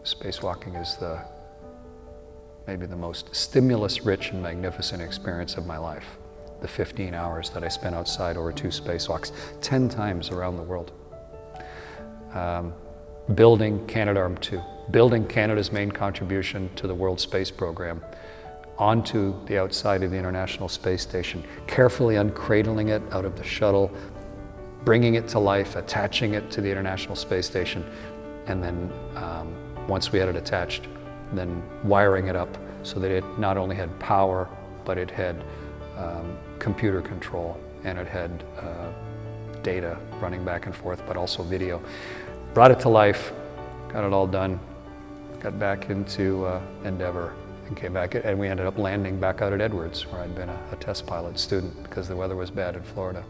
spacewalking is maybe the most stimulus-rich and magnificent experience of my life. The 15 hours that I spent outside over 2 spacewalks, 10 times around the world. Building Canadarm2, building Canada's main contribution to the World Space Program onto the outside of the International Space Station, carefully uncradling it out of the shuttle, bringing it to life, attaching it to the International Space Station, and then once we had it attached, then wiring it up so that it not only had power, but it had computer control, and it had data running back and forth, but also video. Brought it to life, got it all done, got back into Endeavour, and came back, and we ended up landing back out at Edwards, where I'd been a test pilot student because the weather was bad in Florida.